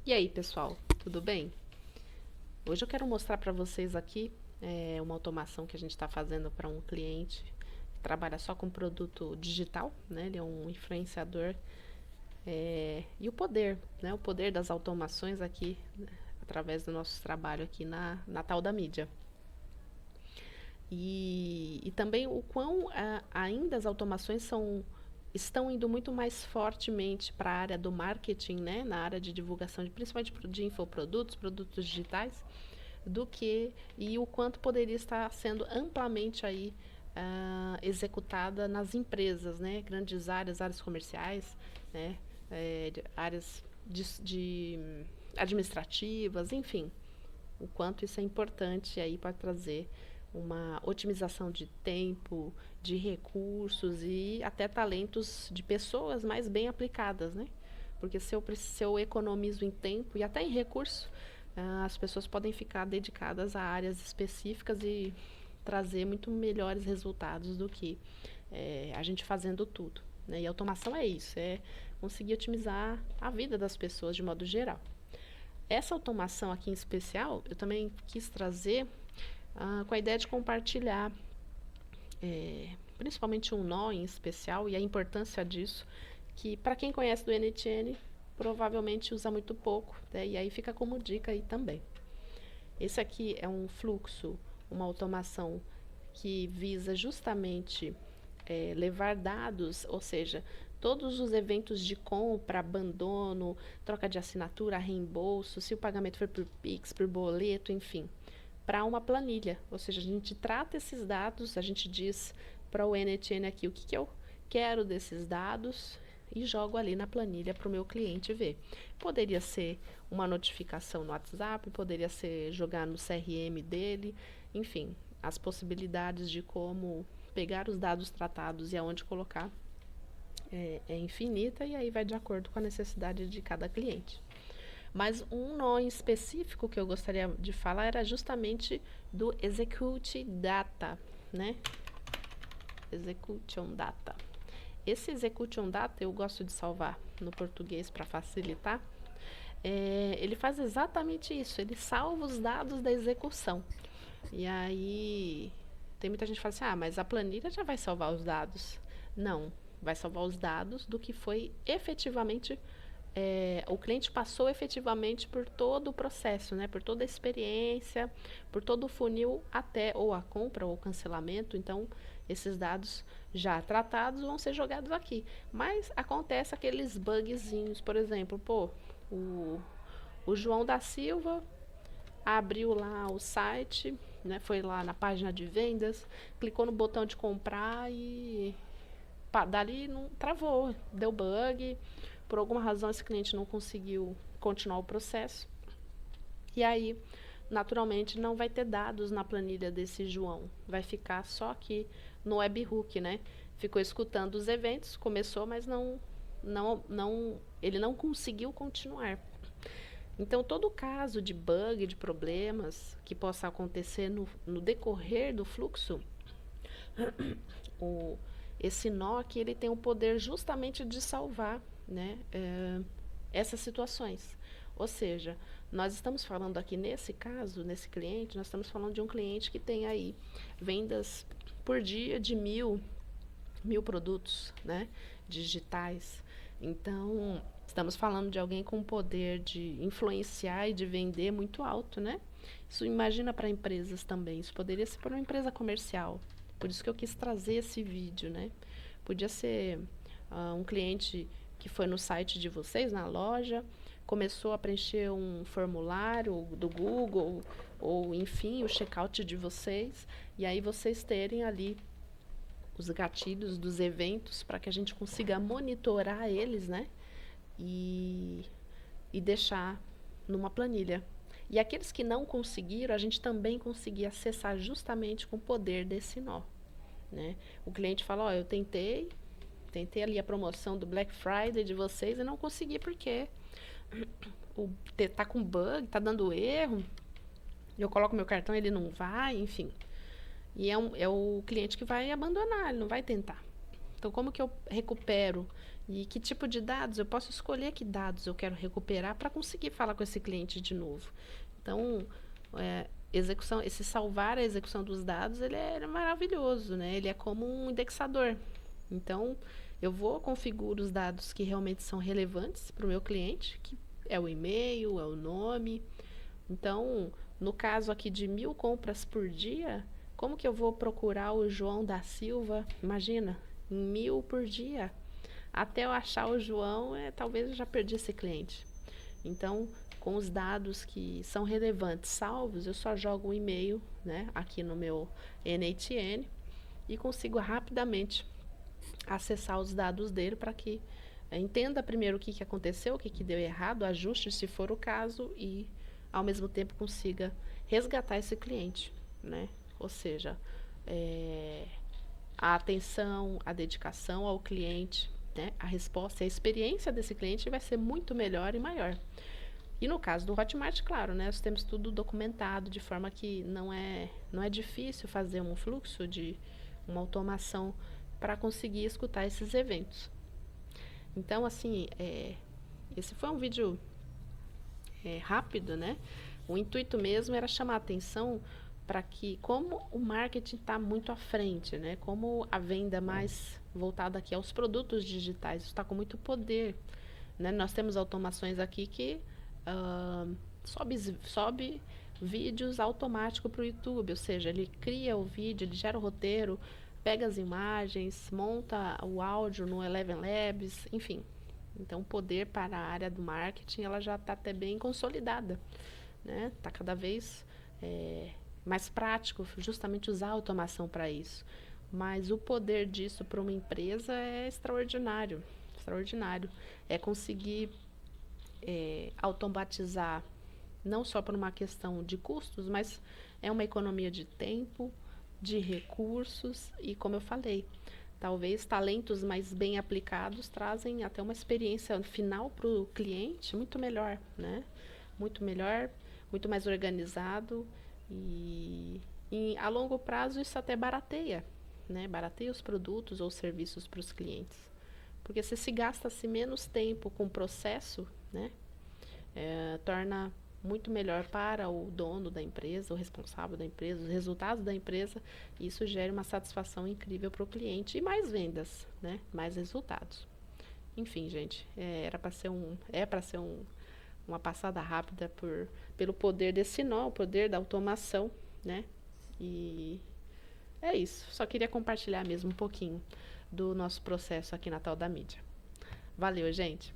E aí, pessoal, tudo bem? Hoje eu quero mostrar para vocês aqui uma automação que a gente está fazendo para um cliente que trabalha só com produto digital, né? Ele é um influenciador e o poder, né? O poder das automações aqui né, através do nosso trabalho aqui na tal da mídia. E também o quão ainda as automações estão indo muito mais fortemente para a área do marketing, né, na área de divulgação, principalmente de infoprodutos, produtos digitais, do que e o quanto poderia estar sendo amplamente aí executada nas empresas, né, grandes áreas comerciais, né, áreas de administrativas, enfim, o quanto isso é importante aí para trazer uma otimização de tempo, de recursos e até talentos de pessoas mais bem aplicadas, né? Porque se eu economizo em tempo e até em recurso, as pessoas podem ficar dedicadas a áreas específicas e trazer muito melhores resultados do que a gente fazendo tudo. Né? E a automação é isso, é conseguir otimizar a vida das pessoas de modo geral. Essa automação aqui em especial, eu também quis trazer com a ideia de compartilhar, principalmente um nó em especial e a importância disso, que para quem conhece do NTN, provavelmente usa muito pouco, né? E aí fica como dica aí também. Esse aqui é um fluxo, uma automação que visa justamente levar dados, ou seja, todos os eventos de compra, abandono, troca de assinatura, reembolso, se o pagamento for por Pix, por boleto, enfim, para uma planilha. Ou seja, a gente trata esses dados, a gente diz para o NTN aqui o que eu quero desses dados e jogo ali na planilha para o meu cliente ver. Poderia ser uma notificação no WhatsApp, poderia ser jogar no CRM dele, enfim, as possibilidades de como pegar os dados tratados e aonde colocar é infinita e aí vai de acordo com a necessidade de cada cliente. Mas um nó específico que eu gostaria de falar era justamente do Execute Data, né? Execution Data. Esse Execution Data eu gosto de salvar no português para facilitar. Ele faz exatamente isso, ele salva os dados da execução. E aí tem muita gente que fala assim, mas a planilha já vai salvar os dados. Não, vai salvar os dados do que foi efetivamente o cliente passou efetivamente por todo o processo, né? Por toda a experiência, por todo o funil até ou a compra ou o cancelamento. Então, esses dados já tratados vão ser jogados aqui. Mas acontece aqueles bugzinhos, por exemplo, o João da Silva abriu lá o site, né? Foi lá na página de vendas, clicou no botão de comprar e dali não travou, deu bug. Por alguma razão esse cliente não conseguiu continuar o processo. E aí, naturalmente, não vai ter dados na planilha desse João. Vai ficar só aqui no webhook, né? Ficou escutando os eventos, começou, mas ele não conseguiu continuar. Então, todo caso de bug, de problemas que possa acontecer no decorrer do fluxo, o, esse nó aqui ele tem o poder justamente de salvar, né, essas situações. Ou seja, nós estamos falando aqui nesse caso, nesse cliente, nós estamos falando de um cliente que tem aí vendas por dia de mil produtos, né, digitais. Então, estamos falando de alguém com poder de influenciar e de vender muito alto, né? Isso imagina para empresas também. Isso poderia ser para uma empresa comercial. Por isso que eu quis trazer esse vídeo, né? Podia ser um cliente que foi no site de vocês, na loja, começou a preencher um formulário do Google, ou enfim, o checkout de vocês, e aí vocês terem ali os gatilhos dos eventos para que a gente consiga monitorar eles, né? E, e deixar numa planilha. E aqueles que não conseguiram, a gente também conseguir acessar justamente com o poder desse nó. Né? O cliente fala, eu tentei ali a promoção do Black Friday de vocês e não consegui porque tá com bug, tá dando erro, eu coloco meu cartão, ele não vai, enfim. E é o cliente que vai abandonar, ele não vai tentar. Então, como que eu recupero E que tipo de dados? Eu posso escolher que dados eu quero recuperar para conseguir falar com esse cliente de novo. Então, execução, esse salvar a execução dos dados, ele é maravilhoso, né? Ele é como um indexador. Então, eu vou configuro os dados que realmente são relevantes para o meu cliente, que é o e-mail, é o nome. Então, no caso aqui de 1.000 compras por dia, como que eu vou procurar o João da Silva? Imagina, em 1.000 por dia. Até eu achar o João, talvez eu já perdi esse cliente. Então, com os dados que são relevantes salvos, eu só jogo um e-mail, né, aqui no meu NHN e consigo rapidamente acessar os dados dele para que entenda primeiro o que aconteceu, o que deu errado, ajuste se for o caso e ao mesmo tempo consiga resgatar esse cliente, né? Ou seja, a atenção, a dedicação ao cliente, né? A resposta, a experiência desse cliente vai ser muito melhor e maior. E no caso do Hotmart, claro, né, nós temos tudo documentado de forma que não é difícil fazer um fluxo de uma automação para conseguir escutar esses eventos. Então, assim, esse foi um vídeo rápido, né? O intuito mesmo era chamar a atenção para que, como o marketing está muito à frente, né? Como a venda mais voltada aqui aos produtos digitais está com muito poder, né? Nós temos automações aqui que sobe vídeos automático para o YouTube, ou seja, ele cria o vídeo, ele gera o roteiro, pega as imagens, monta o áudio no Eleven Labs, enfim. Então, o poder para a área do marketing ela já está até bem consolidada, né? Está cada vez mais prático, justamente usar a automação para isso. Mas o poder disso para uma empresa é extraordinário, extraordinário. É conseguir automatizar não só por uma questão de custos, mas é uma economia de tempo, de recursos e, como eu falei, talvez talentos mais bem aplicados trazem até uma experiência final para o cliente muito melhor, né? Muito melhor, muito mais organizado e a longo prazo isso até barateia, né? Barateia os produtos ou serviços para os clientes. Porque se gasta-se menos tempo com o processo, né? Torna muito melhor para o dono da empresa, o responsável da empresa, os resultados da empresa, e isso gera uma satisfação incrível para o cliente e mais vendas, né? Mais resultados. Enfim, gente, para ser uma passada rápida pelo poder desse nó, o poder da automação, né? E é isso. Só queria compartilhar mesmo um pouquinho do nosso processo aqui na Tal da Mídia. Valeu, gente!